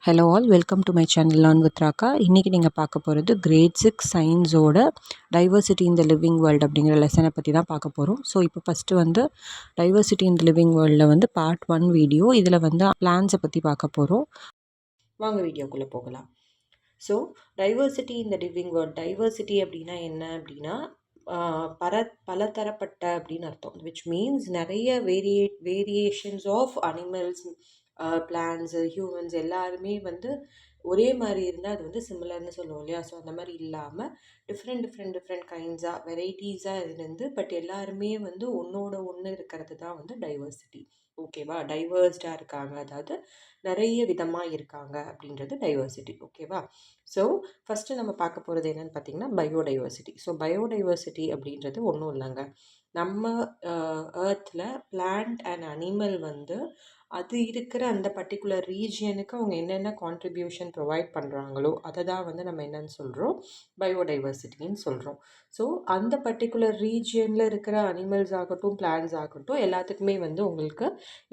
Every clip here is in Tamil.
Hello all, welcome to my channel learn with Rakka. இன்றைக்கி நீங்கள் பார்க்க போகிறது கிரேட் 6 சயின்ஸோட diversity in the living world அப்படிங்கிற லெசனை பற்றி தான் பார்க்க போகிறோம். ஸோ இப்போ ஃபஸ்ட்டு வந்து டைவர்சிட்டி இன் த லிவிங் வேர்ல்டில் வந்து பார்ட் 1 வீடியோ. இதில் வந்து பிளான்ஸை பற்றி பார்க்க போகிறோம். வாங்க வீடியோக்குள்ளே போகலாம். So diversity in the living world, diversity அப்படின்னா என்ன அப்படின்னா பலதரப்பட்ட அப்படின்னு அர்த்தம். விச் மீன்ஸ் நிறைய variations of animals, plants, humans எல்லாருமே வந்து ஒரே மாதிரி இருந்தால் அது வந்து சிமிலர்னு சொல்லுவோம் இல்லையா. ஸோ அந்த மாதிரி இல்லாமல் டிஃப்ரெண்ட் கைண்ட்ஸாக வெரைட்டிஸாக இருந்து பட் எல்லாருமே வந்து ஒன்றோட ஒன்று இருக்கிறது தான் வந்து டைவர்சிட்டி. ஓகேவா? டைவர்ஸ்டாக இருக்காங்க, அதாவது நிறைய விதமாக இருக்காங்க அப்படின்றது டைவர்சிட்டி. ஓகேவா? ஸோ ஃபஸ்ட்டு நம்ம பார்க்க போகிறது என்னென்னு பார்த்தீங்கன்னா பயோடைவர்சிட்டி. ஸோ பயோடைவர்சிட்டி அப்படின்றது ஒன்றும் இல்லைங்க, நம்ம ஏர்த்தில் பிளான்ட் அண்ட் அனிமல் வந்து அது இருக்கிற அந்த பர்டிகுலர் ரீஜியனுக்கு அவங்க என்னென்ன கான்ட்ரிபியூஷன் ப்ரொவைட் பண்ணுறாங்களோ அதை தான் வந்து நம்ம என்னன்னு சொல்கிறோம், பயோடைவர்சிட்டின்னு சொல்கிறோம். ஸோ அந்த பர்டிகுலர் ரீஜியனில் இருக்கிற அனிமல்ஸ் ஆகட்டும், பிளான்ஸ் ஆகட்டும், எல்லாத்துக்குமே வந்து உங்களுக்கு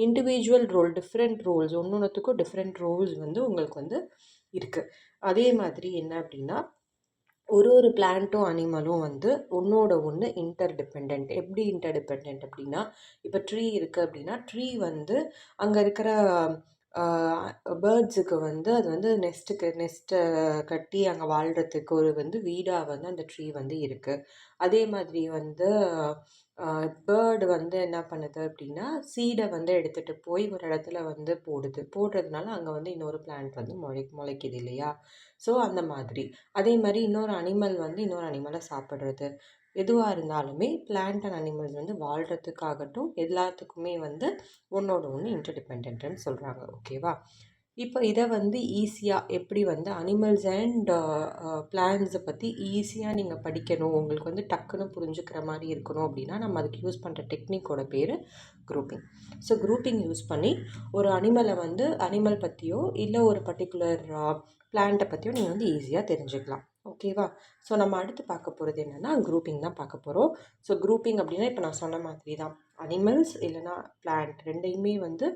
இண்டிவிஜுவல் ரோல், டிஃப்ரெண்ட் ரோல்ஸ், ஒன்றுத்துக்கும் டிஃப்ரெண்ட் ரோல்ஸ் வந்து உங்களுக்கு வந்து இருக்குது. அதே மாதிரி என்ன அப்படின்னா ஒரு பிளான்ட்டும் அனிமலும் வந்து ஒன்றோட ஒன்று இன்டர்டிபெண்ட். எப்படி இன்டர்டிபெண்ட் அப்படின்னா, இப்போ ட்ரீ இருக்குது அப்படின்னா ட்ரீ வந்து அங்கே இருக்கிற பேர்ட்ஸுக்கு வந்து அது வந்து நெஸ்ட்டை கட்டி அங்கே வாழ்கிறதுக்கு ஒரு வந்து வீடாக வந்து அந்த ட்ரீ வந்து இருக்குது. அதே மாதிரி வந்து பேர்டு வந்து என்ன பண்ணுது அப்படின்னா சீடை வந்து எடுத்துகிட்டு போய் ஒரு இடத்துல வந்து போடுறதுனால அங்கே வந்து இன்னொரு பிளான்ட் வந்து முளைக்குது இல்லையா. ஸோ அந்த மாதிரி அதே மாதிரி இன்னொரு அனிமல் வந்து இன்னொரு அனிமலை சாப்பிட்றது, எதுவாக இருந்தாலுமே பிளான்ட் அண்ட் அனிமல்ஸ் வந்து வாழ்கிறதுக்காகட்டும் எல்லாத்துக்குமே வந்து ஒன்றோட ஒன்று இன்டர்டிபெண்ட்னு சொல்கிறாங்க. ஓகேவா? இப்போ இதை வந்து ஈஸியாக எப்படி வந்து அனிமல்ஸ் அண்ட் பிளான்ஸை பற்றி ஈஸியாக நீங்கள் படிக்கணும், உங்களுக்கு வந்து டக்குன்னு புரிஞ்சுக்கிற மாதிரி இருக்கணும் அப்படின்னா நம்ம அதுக்கு யூஸ் பண்ணுற டெக்னிக்கோட பேர் குரூப்பிங். ஸோ குரூப்பிங் யூஸ் பண்ணி ஒரு அனிமல் பற்றியோ இல்லை ஒரு பர்டிகுலர் பிளான்ட்டை பற்றியோ நீங்கள் வந்து ஈஸியாக தெரிஞ்சுக்கலாம். ஓகேவா? ஸோ நம்ம அடுத்து பார்க்க போகிறது என்னென்னா குரூப்பிங் தான் பார்க்க போகிறோம். ஸோ குரூப்பிங் அப்படின்னா இப்போ நான் சொன்ன மாதிரி தான் அனிமல்ஸ் இல்லைனா பிளான்ட் ரெண்டையுமே வந்து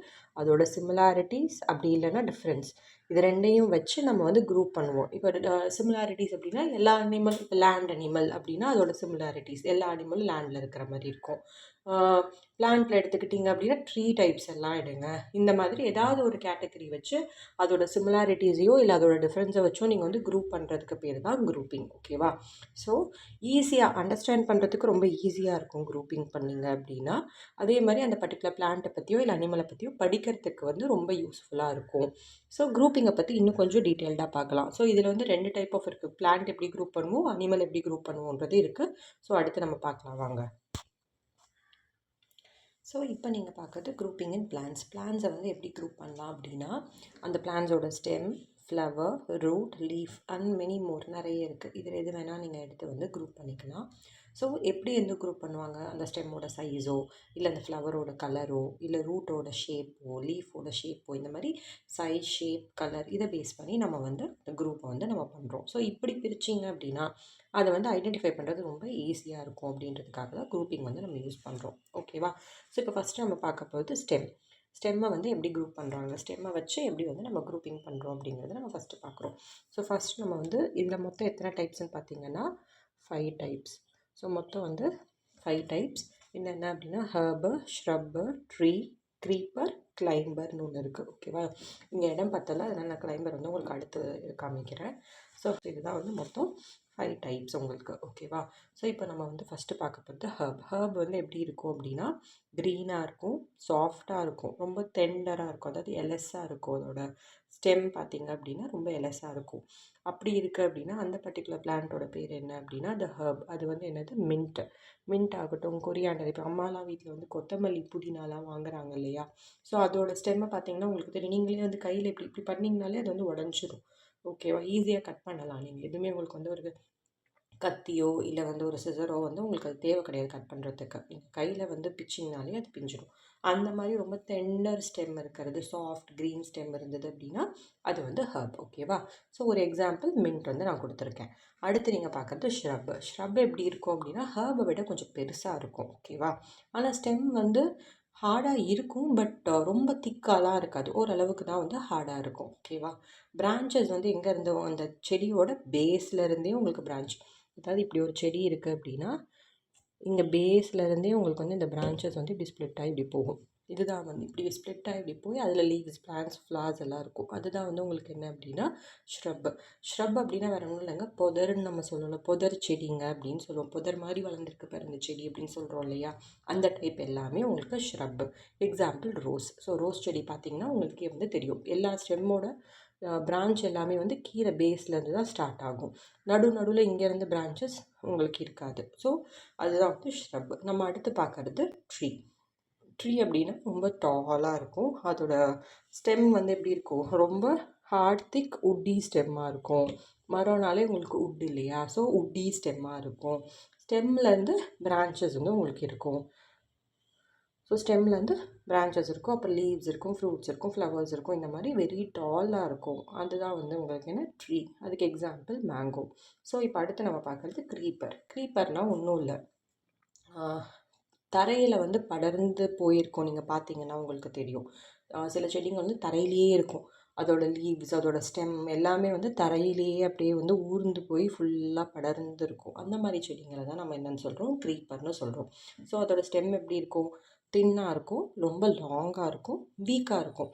அதோட சிமிலாரிட்டிஸ் அப்படி இல்லைன்னா டிஃப்ரென்ஸ், இது ரெண்டையும் வச்சு நம்ம வந்து குரூப் பண்ணுவோம். இப்போ சிமிலாரிட்டிஸ் அப்படின்னா எல்லா அனிமல், இப்போ லேண்ட் அனிமல் அப்படின்னா அதோட சிமிலாரிட்டிஸ் எல்லா அனிமலும் லேண்டில் இருக்கிற மாதிரி இருக்கும். பிளான்ட்டில் எடுத்துக்கிட்டிங்க அப்படின்னா ட்ரீ டைப்ஸ் எல்லாம் எடுங்க. இந்த மாதிரி ஏதாவது ஒரு கேட்டகரி வச்சு அதோட சிமிலாரிட்டிஸையோ இல்லை அதோட டிஃப்ரென்ஸை வச்சோ நீங்கள் வந்து குரூப் பண்ணுறதுக்கு பேர் தான் குரூப்பிங். ஓகேவா? ஸோ ஈஸியாக அண்டர்ஸ்டாண்ட் பண்ணுறதுக்கு ரொம்ப ஈஸியாக இருக்கும் குரூப்பிங் பண்ணிங்க அப்படின்னா. அதே மாதிரி அந்த பர்டிகுலர் பிளான்ட்டை பற்றியோ இல்லை அனிமலை பற்றியோ படிக்கிறதுக்கு வந்து ரொம்ப யூஸ்ஃபுல்லாக இருக்கும். ஸோ குரூப்பிங்கை பற்றி இன்னும் கொஞ்சம் டீட்டெயில்டாக பார்க்கலாம். ஸோ இதில் வந்து 2 டைப் ஆஃப் இருக்குது, பிளான்ட் எப்படி குரூப் பண்ணுவோம், அனிமல் எப்படி குரூப் பண்ணுவோன்றது இருக்குது. ஸோ அடுத்து நம்ம பார்க்கலாம் வாங்க. ஸோ இப்போ நீங்கள் பார்க்குறது குரூப்பிங் இன் பிளான்ஸை வந்து எப்படி குரூப் பண்ணலாம் அப்படின்னா அந்த பிளான்ஸோட stem, flower, root, leaf and many more நிறைய இருக்குது. இதில் எது வேணால் நீங்கள் எடுத்து வந்து குரூப் பண்ணிக்கலாம். ஸோ எப்படி வந்து குரூப் பண்ணுவாங்க, அந்த ஸ்டெம்மோட சைஸோ இல்லை அந்த ஃப்ளவரோட கலரோ இல்லை ரூட்டோட ஷேப்போ லீஃபோட ஷேப்போ இந்த மாதிரி சைஸ், ஷேப், கலர் இதை பேஸ் பண்ணி நம்ம வந்து அந்த குரூப்பை வந்து நம்ம பண்ணுறோம். ஸோ இப்படி பிரிச்சிங்க அப்படின்னா அதை வந்து ஐடென்டிஃபை பண்ணுறது ரொம்ப ஈஸியாக இருக்கும் அப்படின்றதுக்காக தான் குரூப்பிங் வந்து நம்ம யூஸ் பண்ணுறோம். ஓகேவா? ஸோ இப்போ ஃபஸ்ட்டு நம்ம பார்க்க போகிறது ஸ்டெம்மை வந்து எப்படி குரூப் பண்ணுறாங்க, ஸ்டெம்மை வச்சு எப்படி வந்து நம்ம குரூப்பிங் பண்ணுறோம் அப்படிங்கிறத நம்ம ஃபஸ்ட்டு பார்க்குறோம். ஸோ ஃபஸ்ட்டு நம்ம வந்து இதில் மொத்தம் எத்தனை டைப்ஸ்ன்னு பார்த்தீங்கன்னா 5 டைப்ஸ். ஸோ மொத்தம் வந்து 5 டைப்ஸ் என்னென்ன அப்படின்னா ஹர்பர், ஷ்ரப்பர், ட்ரீ, க்ரீப்பர், கிளைம்பர்னு ஒன்று இருக்குது. ஓகேவா? இங்கே இடம் பார்த்தல அதனால் நான் கிளைம்பர் வந்து உங்களுக்கு அடுத்து காமிக்கிறேன். ஸோ இதுதான் வந்து மொத்தம் 5 டைப்ஸ் உங்களுக்கு. ஓகேவா? ஸோ இப்போ நம்ம வந்து ஃபஸ்ட்டு பார்க்க போகிறது ஹர்ப் வந்து எப்படி இருக்கும் அப்படின்னா க்ரீனாக இருக்கும், சாஃப்டாக இருக்கும், ரொம்ப டெண்டராக இருக்கும், அதாவது எலஸாக இருக்கும். அதோட ஸ்டெம் பார்த்திங்க அப்படின்னா ரொம்ப எலஸாக இருக்கும். அப்படி இருக்குது அப்படின்னா அந்த பர்டிகுலர் பிளான்ட்டோட பேர் என்ன அப்படின்னா அந்த ஹர்ப். அது வந்து என்னது மின்ட் ஆகட்டும், கொரியாண்டர். இப்போ அம்மாலாம் வீட்டில் வந்து கொத்தமல்லி, புதினாலாம் வாங்குறாங்க இல்லையா. ஸோ அதோட ஸ்டெம்மை பார்த்திங்கன்னா உங்களுக்கு தெரியும், நீங்களே வந்து கையில் இப்படி பண்ணிங்கனாலே அது வந்து உடஞ்சிரும். ஓகேவா? ஈஸியாக கட் பண்ணலாம். நீங்கள் எதுவுமே உங்களுக்கு வந்து ஒரு கத்தியோ இல்லை வந்து ஒரு சிசரோ வந்து உங்களுக்கு அது தேவை கிடையாது கட் பண்ணுறதுக்கு. நீங்கள் கையில் வந்து பிச்சிங்கனாலே அது பிஞ்சிடும். அந்த மாதிரி ரொம்ப டெண்டர் ஸ்டெம் இருக்கிறது, சாஃப்ட் க்ரீன் ஸ்டெம் இருந்தது அப்படின்னா அது வந்து ஹர்ப். ஓகேவா? ஸோ ஒரு எக்ஸாம்பிள் மின்ட் வந்து நான் கொடுத்துருக்கேன். அடுத்து நீங்கள் பார்க்குறது ஷ்ரப் எப்படி இருக்கும் அப்படின்னா ஹர்பை விட கொஞ்சம் பெருசாக இருக்கும். ஓகேவா? ஆனால் ஸ்டெம் வந்து ஹார்டாக இருக்கும். பட் ரொம்ப திக்காலாம் இருக்காது. ஓரளவுக்கு தான் வந்து ஹார்டாக இருக்கும். ஓகேவா? பிரான்ச்சஸ் வந்து எங்கேருந்து அந்த செடியோட பேஸ்லேருந்தே உங்களுக்கு பிரான்ச், அதாவது இப்படி ஒரு செடி இருக்குது அப்படின்னா இங்கே பேஸ்லேருந்தே உங்களுக்கு வந்து இந்த பிரான்ச்சஸ் வந்து இப்படி ஸ்ப்ளிட் ஆகி இப்படி போகும். இதுதான் வந்து இப்படி ஸ்ப்ளிட் ஆகி இப்படி போய் அதில் லீவ்ஸ், பிளான்ஸ், ஃப்ளார்ஸ் எல்லாம் இருக்கும். அதுதான் வந்து உங்களுக்கு என்ன அப்படின்னா ஷ்ரப். ஷ்ரப் அப்படின்னா வேறு ஒன்றும் இல்லைங்க, புதர்ன்னு நம்ம சொல்லலாம். புதர் செடிங்க அப்படின்னு சொல்லுவோம். புதர் மாதிரி வளர்ந்துருக்கு பாரு இந்த செடி அப்படின்னு சொல்கிறோம் இல்லையா, அந்த டைப் எல்லாமே உங்களுக்கு shrub. Example rose. So rose செடி பார்த்திங்கன்னா உங்களுக்கே வந்து தெரியும், எல்லா ஸ்டெம்மோட பிரான்ச் எல்லாமே வந்து கீழே பேஸ்லேருந்து தான் ஸ்டார்ட் ஆகும். நடுவில் இங்கேருந்து பிரான்ச்சஸ் உங்களுக்கு இருக்காது. ஸோ அதுதான் வந்து ஷ்ரப். நம்ம அடுத்து பார்க்குறது ட்ரீ. ட்ரீ அப்படின்னா ரொம்ப டாலாக இருக்கும். அதோட ஸ்டெம் வந்து எப்படி இருக்கும், ரொம்ப ஹார்ட் திக் உட்டி ஸ்டெம்மாக இருக்கும். மரம்னாலே உங்களுக்கு உட் இல்லையா, ஸோ உட்டி ஸ்டெம்மாக இருக்கும். ஸ்டெம்லேருந்து பிரான்ச்சஸ் வந்து உங்களுக்கு இருக்கும். ஸோ ஸ்டெம்லேருந்து பிரான்ச்சஸ் இருக்கும், அப்புறம் லீவ்ஸ் இருக்கும், ஃப்ரூட்ஸ் இருக்கும், ஃப்ளவர்ஸ் இருக்கும். இந்த மாதிரி வெரி டாலாக இருக்கும். அதுதான் வந்து உங்களுக்கு என்ன ட்ரீ. அதுக்கு எக்ஸாம்பிள் மேங்கோ. ஸோ இப்போ அடுத்து நம்ம பார்க்குறது க்ரீப்பர். க்ரீப்பர்னால் ஒன்றும் இல்லை, தரையில் வந்து படர்ந்து போயிருக்கும். நீங்கள் பார்த்தீங்கன்னா உங்களுக்கு தெரியும், சில செடிங்க வந்து தரையிலேயே இருக்கும். அதோட லீவ்ஸ், அதோட ஸ்டெம் எல்லாமே வந்து தரையிலேயே அப்படியே வந்து ஊர்ந்து போய் ஃபுல்லாக படர்ந்து இருக்கும். அந்த மாதிரி செடிங்களை தான் நம்ம என்னென்னு சொல்கிறோம், க்ரீப்பர்னு சொல்கிறோம். ஸோ அதோட ஸ்டெம் எப்படி இருக்கும், தின்னாக இருக்கும், ரொம்ப லாங்காக இருக்கும், வீக்காக இருக்கும்.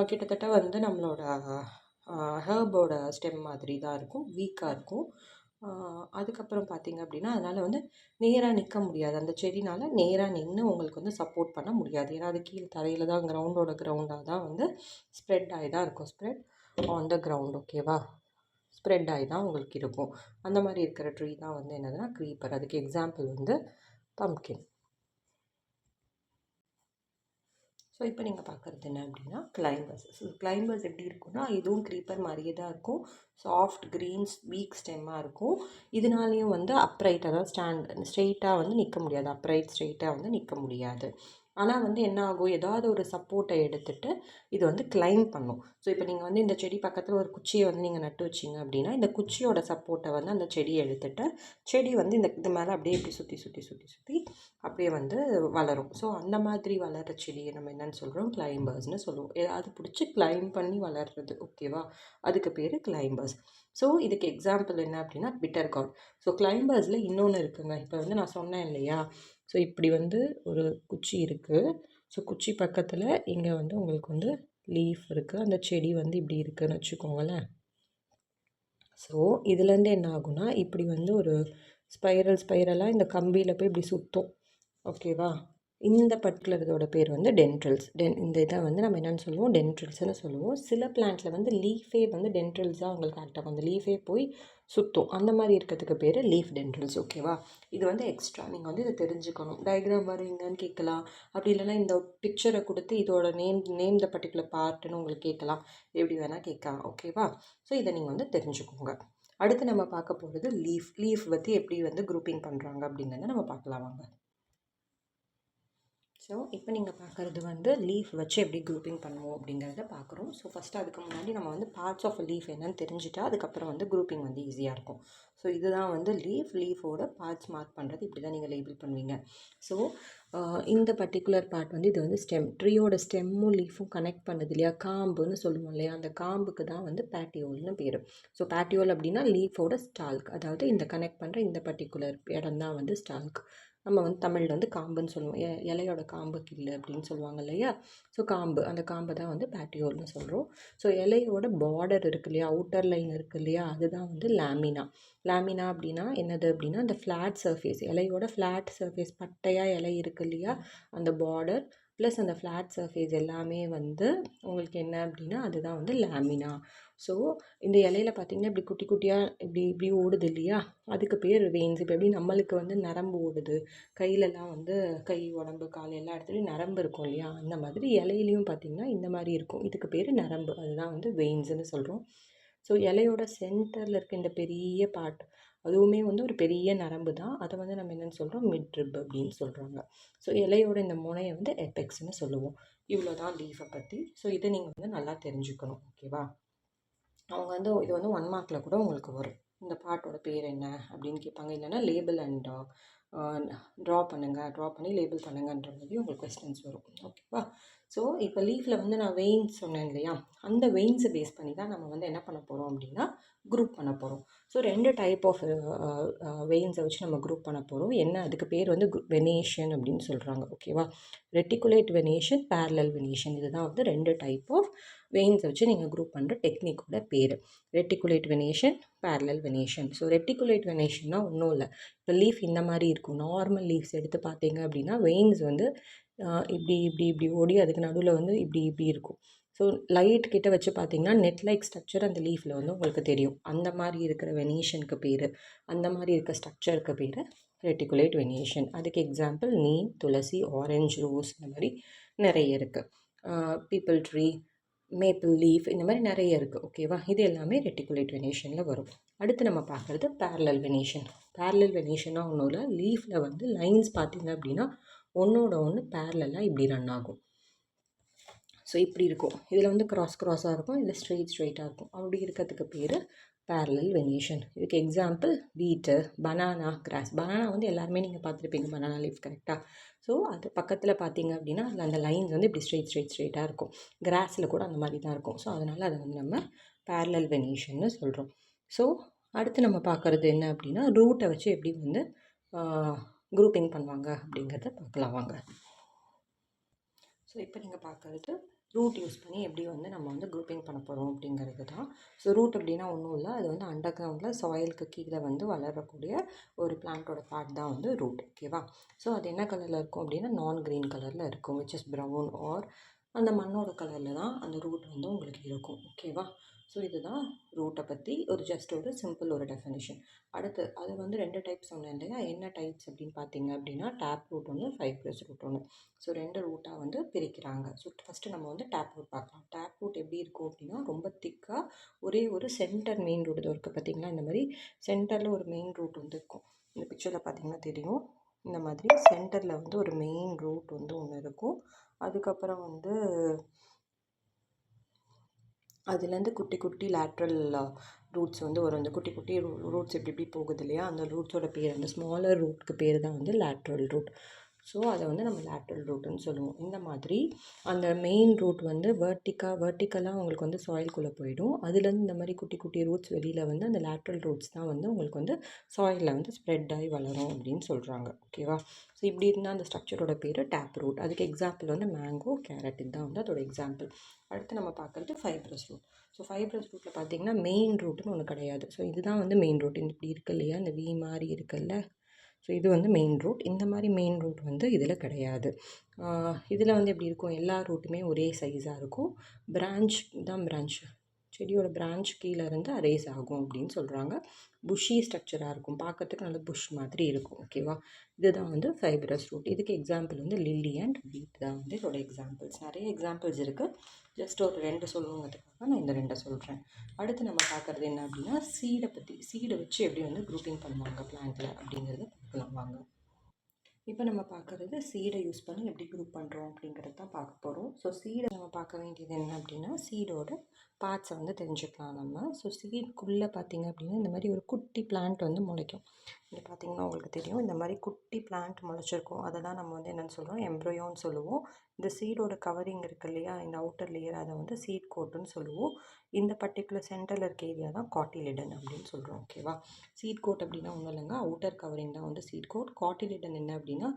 கிட்டத்தட்ட வந்து நம்மளோட ஹேர்போட ஸ்டெம் மாதிரி தான் இருக்கும், வீக்காக இருக்கும். அதுக்கப்புறம் பார்த்திங்க அப்படின்னா அதனால் வந்து நேராக நிற்க முடியாது. அந்த செடினால் நேராக நின்று உங்களுக்கு வந்து சப்போர்ட் பண்ண முடியாது. ஏன்னா அது கீழே தரையில் தான், கிரவுண்டாக தான் வந்து ஸ்ப்ரெட் ஆகி தான் இருக்கும். Spread on the ground. ஓகேவா? ஸ்ப்ரெட் ஆகி தான் உங்களுக்கு இருக்கும். அந்த மாதிரி இருக்கிற ட்ரீ தான் வந்து என்னதுன்னா க்ரீப்பர். அதுக்கு எக்ஸாம்பிள் வந்து பம்ப்கின். ஸோ இப்போ நீங்கள் பார்க்குறது என்ன அப்படின்னா கிளைம்பர்ஸ். ஸோ கிளைம்பர்ஸ் எப்படி இருக்குன்னா இதுவும் க்ரீப்பர் மாதிரியே தான் இருக்கும். சாஃப்ட் க்ரீன்ஸ் வீக் ஸ்டெம்மாக இருக்கும். இதனாலேயும் வந்து அப்ரைட், அதாவது ஸ்ட்ரெயிட்டாக வந்து நிற்க முடியாது. அப்ரைட் ஸ்ட்ரெயிட்டாக வந்து நிற்க முடியாது. ஆனால் வந்து என்ன ஆகும், ஏதாவது ஒரு சப்போர்ட்டை எடுத்துகிட்டு இது வந்து கிளைம் பண்ணும். ஸோ இப்போ நீங்கள் வந்து இந்த செடி பக்கத்தில் ஒரு குச்சியை வந்து நீங்கள் நட்டு வச்சிங்க அப்படின்னா இந்த குச்சியோட சப்போர்ட்டை வந்து அந்த செடியை எடுத்துகிட்டு செடி வந்து இது மேலே அப்படியே இப்படி சுற்றி அப்படியே வந்து வளரும். ஸோ அந்த மாதிரி வளர்கிற செடியை நம்ம என்னென்னு சொல்கிறோம், கிளைம்பர்ஸ்னு சொல்லுவோம். ஏதாவது பிடிச்சி கிளைம் பண்ணி வளர்கிறது. ஓகேவா? அதுக்கு பேர் கிளைம்பர்ஸ். ஸோ இதுக்கு எக்ஸாம்பிள் என்ன அப்படின்னா பிட்டர் கார்ட். ஸோ கிளைம்பர்ஸில் இன்னொன்று இருக்குங்க. இப்போ வந்து நான் சொன்னேன் இல்லையா, ஸோ இப்படி வந்து ஒரு குச்சி இருக்குது. ஸோ குச்சி பக்கத்தில் இங்கே வந்து உங்களுக்கு வந்து லீஃப் இருக்குது. அந்த செடி வந்து இப்படி இருக்குதுன்னு வச்சுக்கோங்களேன். ஸோ இதுலேருந்து என்ன ஆகுனா இப்படி வந்து ஒரு ஸ்பைரலாக இந்த கம்பியில் போய் இப்படி சுற்றும். ஓகேவா? இந்த பர்டிகுலர் இதோட பேர் வந்து டென்ட்ரல்ஸ். இந்த இதை வந்து நம்ம என்னென்னு சொல்லுவோம், டென்ட்ரல்ஸ்னு சொல்லுவோம். சில பிளான்ட்டில் வந்து லீஃபே வந்து டென்ட்ரல்ஸாக உங்களுக்கு ஆக்ட் ஆகும். அந்த லீஃபே போய் சுற்றும். அந்த மாதிரி இருக்கிறதுக்கு பேர் லீஃப் டென்ட்ரல்ஸ். ஓகேவா? இது வந்து எக்ஸ்ட்ரா நீங்கள் வந்து இதை தெரிஞ்சுக்கணும். டயக்ராம் வரைங்கன்னு கேட்கலாம். அப்படி இல்லைன்னா இந்த பிக்சரை கொடுத்து இதோட நேம் த பர்டிகுலர் பார்ட்டுன்னு உங்களுக்கு கேட்கலாம். எப்படி வேணால் கேட்கலாம். ஓகேவா? ஸோ இதை நீங்கள் வந்து தெரிஞ்சுக்கோங்க. அடுத்து நம்ம பார்க்க போகிறது லீஃப் பற்றி எப்படி வந்து குரூப்பிங் பண்ணுறாங்க அப்படிங்கிறத நம்ம பார்க்கலாம் வாங்க. ஸோ இப்போ நீங்கள் பார்க்குறது வந்து லீஃப் வச்சு எப்படி குரூப்பிங் பண்ணுவோம் அப்படிங்கிறத பார்க்குறோம். ஸோ ஃபஸ்ட்டு அதுக்கு முன்னாடி நம்ம வந்து பார்ட்ஸ் ஆஃப் லீஃப் என்னன்னு தெரிஞ்சுட்டா அதுக்கப்புறம் வந்து குரூப்பிங் வந்து ஈஸியாக இருக்கும். ஸோ இதுதான் வந்து லீஃபோட பார்ட்ஸ் மார்க் பண்ணுறது. இப்படி தான் நீங்கள் லேபிள் பண்ணுவீங்க. ஸோ இந்த பர்டிகுலர் பார்ட் வந்து இது வந்து ஸ்டெம். ட்ரீயோட ஸ்டெம்மும் லீஃபும் கனெக்ட் பண்ணுது இல்லையா, காம்புன்னு சொல்லுவோம் இல்லையா, அந்த காம்புக்கு தான் வந்து பேட்டியோல்னு பேர். ஸோ பேட்டியோல் அப்படின்னா லீஃபோட ஸ்டால்க், அதாவது இந்த கனெக்ட் பண்ணுற இந்த பர்டிகுலர் இடம் தான் வந்து ஸ்டால்க். நம்ம வந்து தமிழில் வந்து காம்புன்னு சொல்லுவோம். இலையோட காம்பு கில்லு அப்படின்னு சொல்லுவாங்க இல்லையா. ஸோ காம்பு, அந்த காம்பை தான் வந்து பேட்டியோல்னு சொல்கிறோம். ஸோ இலையோட பார்டர் இருக்கு இல்லையா, அவுட்டர் லைன் இருக்குது இல்லையா, அதுதான் வந்து லேமினா. லேமினா அப்படின்னா என்னது அப்படின்னா அந்த ஃப்ளாட் சர்ஃபேஸ், இலையோட ஃப்ளாட் சர்ஃபேஸ், பட்டையாக இலை இருக்குது இல்லையா, அந்த பார்டர் ப்ளஸ் அந்த ஃப்ளாட் சர்ஃபேஸ் எல்லாமே வந்து உங்களுக்கு என்ன அப்படின்னா அதுதான் வந்து லேமினா. ஸோ இந்த இலையில பார்த்திங்கன்னா இப்படி குட்டி குட்டியாக இப்படி ஓடுது இல்லையா, அதுக்கு பேர் வெயின்ஸ். இப்போ எப்படி நம்மளுக்கு வந்து நரம்பு ஓடுது, கையிலலாம் வந்து கை, உடம்பு, கால் எல்லா இடத்துலையும் நரம்பு இருக்கும் இல்லையா, அந்த மாதிரி இலையிலையும் பார்த்திங்கன்னா இந்த மாதிரி இருக்கும். இதுக்கு பேர் நரம்பு, அதுதான் வந்து வெயின்ஸ்னு சொல்கிறோம். ஸோ இலையோட சென்டரில் இருக்க இந்த பெரிய பார்ட் அதுவுமே வந்து ஒரு பெரிய நரம்பு தான். அதை வந்து நம்ம என்னென்னு சொல்கிறோம், மிட்ரிப் அப்படின்னு சொல்கிறாங்க. ஸோ இலையோட இந்த முனையை வந்து எபெக்ஸ்னு சொல்லுவோம். இவ்வளோ தான் லீஃபை பற்றி. ஸோ இதை நீங்கள் வந்து நல்லா தெரிஞ்சுக்கணும். ஓகேவா? அவங்க வந்து இது வந்து 1 மார்க்கில் கூட உங்களுக்கு வரும். இந்த பார்ட்டோட பேர் என்ன அப்படின்னு கேட்பாங்க. இல்லைனா லேபிள் அண்ட் ட்ரா பண்ணி லேபிள் பண்ணுங்கன்ற மாதிரி உங்களுக்கு கொஸ்டின்ஸ் வரும். ஓகேவா? ஸோ இப்போ லீஃபில் வந்து நான் வெயின்ஸ் சொன்னேன் இல்லையா, அந்த வெயின்ஸை பேஸ் பண்ணி தான் நம்ம வந்து என்ன பண்ண போகிறோம் அப்படின்னா குரூப் பண்ண போகிறோம். ஸோ 2 டைப் ஆஃப் வெயின்ஸை வச்சு நம்ம குரூப் பண்ண போகிறோம். என்ன அதுக்கு பேர் வந்து வெனேஷன் அப்படின்னு சொல்கிறாங்க. ஓகேவா? ரெட்டிகுலேட் வெனேஷன், பேரலல் வெனேஷன், இதுதான் வந்து 2 டைப் ஆஃப் வெயின்ஸை வச்சு நீங்கள் குரூப் பண்ணுற டெக்னிக்கோட பேர். Reticulate venation, parallel venation. So reticulate வெனேஷன்னா ஒன்றும் இல்லை, இப்போ லீஃப் இந்த மாதிரி இருக்கும். நார்மல் லீவ்ஸ் எடுத்து பார்த்தீங்க அப்படின்னா வெயின்ஸ் வந்து இப்படி இப்படி இப்படி ஓடி அதுக்கு நடுவில் வந்து இப்படி இப்படி இருக்கும். ஸோ லைட் கிட்ட வச்சு பார்த்தீங்கன்னா நெட் லைக் ஸ்ட்ரக்சர் அந்த லீஃபில் வந்து உங்களுக்கு தெரியும். அந்த மாதிரி இருக்கிற வெனேஷனுக்கு பேர், அந்த மாதிரி இருக்க ஸ்ட்ரக்சருக்கு பேர் ரெட்டிகுலேட் வெனேஷன். அதுக்கு எக்ஸாம்பிள் நீம், துளசி, ஆரஞ்சு, ரோஸ், இந்த மாதிரி நிறைய இருக்குது. பீப்பிள் ட்ரீ, மேப்பிள் லீஃப், இந்த மாதிரி நிறைய இருக்குது. ஓகேவா? இது எல்லாமே ரெட்டிகுலேட் வெனேஷனில் வரும். அடுத்து நம்ம பார்க்குறது பேரலல் வெனேஷன். பேரலல் வெனேஷனாக ஒன்றும் இல்லை, லீஃபில் வந்து லைன்ஸ் பார்த்தீங்க அப்படின்னா ஒன்றோட ஒன்று பேரலாக இப்படி ரன் ஆகும். ஸோ இப்படி இருக்கும். இதில் வந்து க்ராஸாக இருக்கும், இல்லை ஸ்ட்ரெயிட்டாக இருக்கும். அப்படி இருக்கிறதுக்கு பேர் பேரலல் வெனேஷன். இதுக்கு எக்ஸாம்பிள் வீட்டு, பனானா, கிராஸ். பனானா வந்து எல்லாருமே நீங்கள் பார்த்துருப்பீங்க, பனானா லீஃப், கரெக்டாக? ஸோ அது பக்கத்தில் பார்த்தீங்க அப்படின்னா அதில் அந்த லைன்ஸ் வந்து இப்படி ஸ்ட்ரெயிட்டாக இருக்கும். கிராஸில் கூட அந்த மாதிரி தான் இருக்கும். ஸோ அதனால் அதை வந்து நம்ம பேரலல் வெனேஷன்னு சொல்கிறோம். ஸோ அடுத்து நம்ம பார்க்குறது என்ன அப்படின்னா ரூட்டை வச்சு எப்படி வந்து குரூப்பிங் பண்ணுவாங்க அப்படிங்கிறத பார்க்கலாம் வாங்க. ஸோ இப்போ நீங்கள் பார்க்குறது ரூட் யூஸ் பண்ணி எப்படி வந்து நம்ம வந்து குரூப்பிங் பண்ண போகிறோம் அப்படிங்கிறது தான். ஸோ ரூட் அப்படின்னா ஒன்றும் இல்லை, அது வந்து அண்டர் கிரவுண்டில் சாயிலுக்கு கீழே வந்து வளரக்கூடிய ஒரு பிளான்ட்டோட பார்ட் தான் வந்து ரூட். ஓகேவா? ஸோ அது என்ன கலரில் இருக்கும் அப்படின்னா நான் க்ரீன் கலரில் இருக்கும், விச் இஸ் ப்ரௌன், ஆர் அந்த மண்ணோட கலரில் தான் அந்த ரூட் வந்து உங்களுக்கு இருக்கும். ஓகேவா? ஸோ இதுதான் ரூட்டை பற்றி ஜஸ்ட் ஒரு சிம்பிள் ஒரு டெஃபினிஷன். அடுத்து அது வந்து 2 டைப்ஸ் சொன்னேன் இல்லையா, என்ன டைப்ஸ் அப்படின்னு பார்த்தீங்க அப்படின்னா டேப் ரூட் ஒன்று, ஃபைப்ரஸ் ரூட் ஒன்று. ஸோ 2 ரூட்டாக வந்து பிரிக்கிறாங்க. ஸோ ஃபஸ்ட்டு நம்ம வந்து டேப் ரூட் பார்க்கலாம். டேப் ரூட் எப்படி இருக்கும் அப்படின்னா ரொம்ப திக்காக ஒரே ஒரு சென்டர் மெயின் ரூட் இது இருக்குது பார்த்திங்களா, இந்த மாதிரி சென்டரில் ஒரு மெயின் ரூட் வந்து இருக்கும். இந்த பிக்சரில் பார்த்திங்கன்னா தெரியும், இந்த மாதிரி சென்டரில் வந்து ஒரு மெயின் ரூட் வந்து ஒன்று இருக்கும். அதுக்கப்புறம் வந்து அதுலேருந்து குட்டி குட்டி லேட்ரல் ரூட்ஸ் வந்து வரும். அந்த குட்டி குட்டி ரூட்ஸ் எப்படி போகுது இல்லையா, அந்த ரூட்ஸோட பேர், அந்த ஸ்மாலர் ரூட்க்கு பேர் தான் வந்து லேட்ரல் ரூட். ஸோ அதை வந்து நம்ம லேட்ரல் ரூட்டுன்னு சொல்லுவோம். இந்த மாதிரி அந்த மெயின் ரூட் வந்து வெர்டிக்கலாக உங்களுக்கு வந்து சாயில்குள்ளே போயிடும். அதுலேருந்து இந்த மாதிரி குட்டி குட்டி ரூட்ஸ் வெளியில் வந்து அந்த லேட்ரல் ரூட்ஸ் தான் வந்து உங்களுக்கு வந்து சாயிலில் வந்து ஸ்ப்ரெட் ஆகி வளரும் அப்படின்னு சொல்கிறாங்க. ஓகேவா? ஸோ இப்படி இருந்தால் அந்த ஸ்ட்ரக்சரோட பேர் டேப் ரூட். அதுக்கு எக்ஸாம்பிள் வந்து மேங்கோ, கேரட், இதுதான் வந்து அதோட எக்ஸாம்பிள். அடுத்து நம்ம பார்க்குறது ஃபைப்ரஸ் ரூட். ஸோ ஃபைப்ரஸ் ரூட்டில் பார்த்திங்கன்னா மெயின் ரூட்டுன்னு ஒன்று கிடையாது. ஸோ இதுதான் வந்து மெயின் ரூட். இப்படி இருக்கு இல்லையா, இந்த வி மாதிரி இருக்குல்ல, ஸோ இது வந்து மெயின் ரூட். இந்த மாதிரி மெயின் ரூட் வந்து இதில் கிடையாது. இதில் வந்து எப்படி இருக்கும், எல்லா ரூட்டுமே ஒரே சைஸாக இருக்கும். பிரான்ச் தான் செடியோட பிரான்ச் கீழே இருந்து அரேஸ் ஆகும் அப்படின்னு சொல்கிறாங்க. புஷ்ஷி ஸ்ட்ரக்சராக இருக்கும், பார்க்கறதுக்கு நல்ல புஷ் மாதிரி இருக்கும். ஓகேவா? இதுதான் வந்து ஃபைப்ரஸ் ரூட். இதுக்கு எக்ஸாம்பிள் வந்து லில்லி அண்ட் வீட் தான் வந்து இதோட எக்ஸாம்பிள்ஸ். நிறைய எக்ஸாம்பிள்ஸ் இருக்குது, ஜஸ்ட் ஒரு 2 சொல்லணுங்கிறதுக்காக நான் இந்த 2 சொல்கிறேன். அடுத்து நம்ம பார்க்குறது என்ன அப்படின்னா சீடை பற்றி. சீடை வச்சு எப்படி வந்து குரூப்பிங் பண்ணுவாங்க பிளான்ட்டில் அப்படிங்கிறத பார்க்கலாம் வாங்க. இப்போ நம்ம பார்க்குறது சீடை யூஸ் பண்ணி எப்படி குரூப் பண்ணுறோம் அப்படிங்கிறது தான் பார்க்க போகிறோம். ஸோ சீடை நம்ம பார்க்க வேண்டியது என்ன அப்படின்னா சீடோட பார்ட்ஸை வந்து தெரிஞ்சுக்கலாம் நம்ம. ஸோ சீடுக்குள்ளே பார்த்திங்க அப்படின்னா இந்த மாதிரி ஒரு குட்டி பிளான்ட் வந்து முளைக்கும். இங்கே பார்த்திங்கன்னா உங்களுக்கு தெரியும், இந்த மாதிரி குட்டி பிளான்ட் முளைச்சிருக்கும். அதை தான் நம்ம வந்து என்னென்னு சொல்கிறோம், எம்ப்ரோயோன்னு சொல்லுவோம். இந்த சீடோட கவரிங் இருக்குது இல்லையா, இந்த அவுட்டர் லேயர், அதை வந்து சீட் கோட்டுன்னு சொல்லுவோம். இந்த பர்டிகுலர் சென்டரில் இருக்க ஏரியா தான் காட்டிலிடன் அப்படின்னு சொல்கிறோம். ஓகேவா? சீட் கோட் அப்படின்னா ஒன்றும் இல்லைங்க, அவுட்டர் கவரிங் தான் வந்து சீட் கோட். காட்டிலிடன் என்ன அப்படின்னா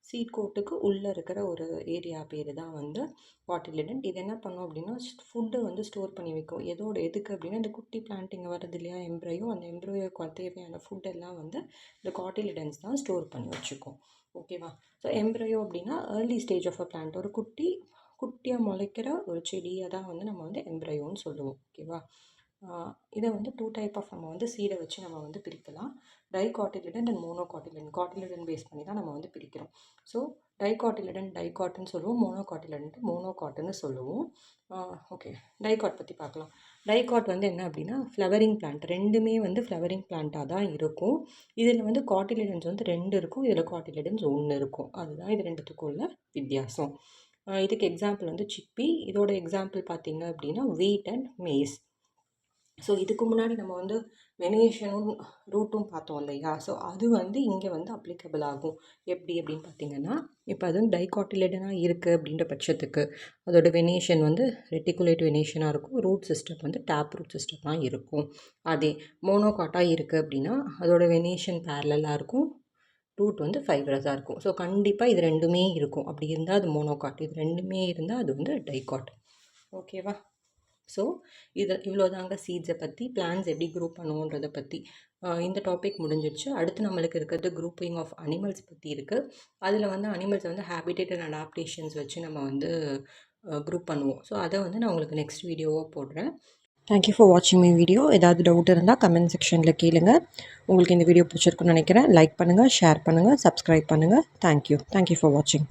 சீட் கோட்டுக்கு உள்ளே இருக்கிற ஒரு ஏரியா பேர் தான் வந்து காட்டிலிடன். இது என்ன பண்ணும் அப்படின்னா ஃபுட்டை வந்து ஸ்டோர் பண்ணி வைக்கும். எதுக்கு அப்படின்னா இந்த குட்டி பிளான்ட் இங்கே வருது இல்லையா எம்ப்ரோயோ, அந்த எம்ப்ரோயோக்கு தேவையான ஃபுட் எல்லாம் வந்து இந்த காட்டிலிடன்ஸ் தான் ஸ்டோர் பண்ணி வச்சுக்கும். ஓகேவா? ஸோ எம்ப்ரோயோ அப்படின்னா early stage of a plant, ஒரு குட்டியாக முளைக்கிற ஒரு செடியை தான் வந்து நம்ம வந்து எம்ப்ரோயோன்னு சொல்லுவோம். ஓகேவா? இதை வந்து 2 டைப் ஆஃப் நம்ம வந்து சீடை வச்சு நம்ம வந்து பிரிக்கலாம். டைகாட்டிலிடன் அண்ட் மோனோகாட்டிலிடன். காட்டிலிடன் பேஸ் பண்ணி தான் நம்ம வந்து பிரிக்கிறோம். ஸோ டைகாட்டுன்னு சொல்லுவோம், மோனோகாட்டுன்னு சொல்லுவோம். ஓகே, டைகாட் பற்றி பார்க்கலாம். டைகாட் வந்து என்ன அப்படின்னா ஃப்ளவரிங் பிளான்ட். ரெண்டுமே வந்து ஃப்ளவரிங் பிளான்ட்டாக தான் இருக்கும். இதில் வந்து காட்டிலிடன்ஸ் வந்து 2 இருக்கும், இதில் காட்டிலிடன்ஸ் 1 இருக்கும். அதுதான் இது 2த்துக்கும் உள்ள வித்தியாசம். இதுக்கு எக்ஸாம்பிள் வந்து சிக்பி. இதோட எக்ஸாம்பிள் பார்த்திங்க அப்படின்னா வீட் அண்ட் மேஸ். ஸோ இதுக்கு முன்னாடி நம்ம வந்து வெனியேஷனும் ரூட்டும் பார்த்தோம் இல்லையா? ஸோ அது வந்து இங்கே வந்து அப்ளிகபிள் ஆகும். எப்படி அப்படின்னு பார்த்தீங்கன்னா, இப்போ அது வந்து டைகாட்டிலேடனாக இருக்குது அப்படின்ற பட்சத்துக்கு அதோட வெனியேஷன் வந்து ரெட்டிகுலேட் வெனியேஷனாக இருக்கும். ரூட் சிஸ்டம் வந்து டேப் ரூட் சிஸ்டமாக இருக்கும். அதே மோனோகாட்டாக இருக்குது அப்படின்னா அதோட வெனியேஷன் பேரலாக இருக்கும். ரூட் வந்து ஃபைபரஸாக இருக்கும். ஸோ கண்டிப்பாக இது ரெண்டுமே இருக்கும். அப்படி இருந்தால் அது மோனோகாட். இது ரெண்டுமே இருந்தால் அது வந்து டைகாட். ஓகேவா? ஸோ இவ்வளோதாங்க சீட்ஸை பற்றி, பிளான்ஸ் எப்படி குரூப் பண்ணுவோன்றதை பற்றி. இந்த டாபிக் முடிஞ்சிடுச்சு. அடுத்து நம்மளுக்கு இருக்கிறது குரூப்பிங் ஆஃப் அனிமல்ஸ் பற்றி இருக்குது. அதில் வந்து அனிமல்ஸ் வந்து ஹேபிடேட் அண்ட் அடாப்டேஷன்ஸ் வச்சு நம்ம வந்து குரூப் பண்ணுவோம். ஸோ அதை வந்து நான் உங்களுக்கு நெக்ஸ்ட் வீடியோவாக போடுறேன். தேங்க்யூ ஃபார் வாட்சிங் மை வீடியோ. ஏதாவது டவுட் இருந்தால் கமெண்ட் செக்ஷனில் கேளுங்க. உங்களுக்கு இந்த வீடியோ பிடிச்சிருக்குன்னு நினைக்கிறேன். லைக் பண்ணுங்கள், ஷேர் பண்ணுங்கள், சப்ஸ்கிரைப் பண்ணுங்கள். தேங்க்யூ ஃபார் வாட்சிங்.